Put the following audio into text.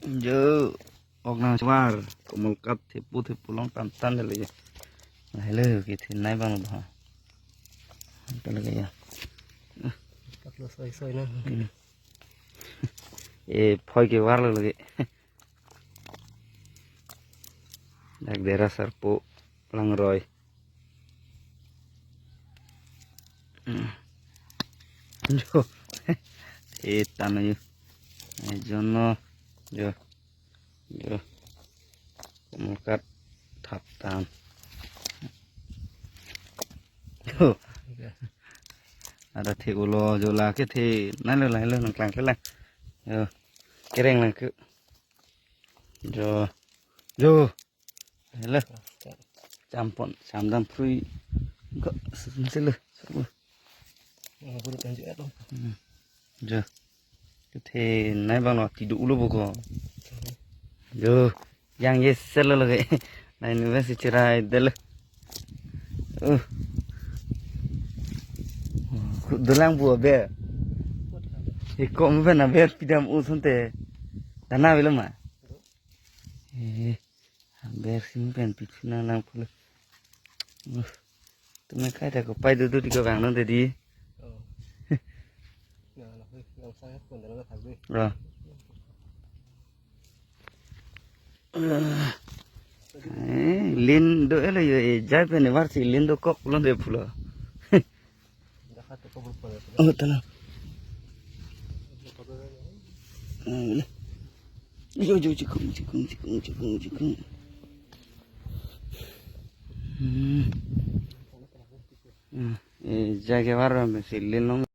Giờ ốc nào chuar có một cặp thì long tan tan rồi này lơ cái thì này bằng hả cái là cái gì cặp lô xoay xoay nữa phơi cái var lagi dak daerah serpo lang roy jo tan aja jono jo jo mukat thap tan jo ada thì ulo jo là cái thì nãy lên nang klang lên jo cái reng là cứ jo jo hello campon samdam free kok selu buru tunjuk itu jo cái thì nãy bằng nó thì đủ luôn bố jo yang yes selu lagi nah ini masih cerai dulu dalang buah be kok mau na be pidam usun te tanah belum mah ber sim pen pichina lang pula tụi khai thác có bay từ đi cái vàng nó đi rồi lin do ele jai pe ne var si lin do kok lon de pula oh tanah yo cikung jaga war si lin long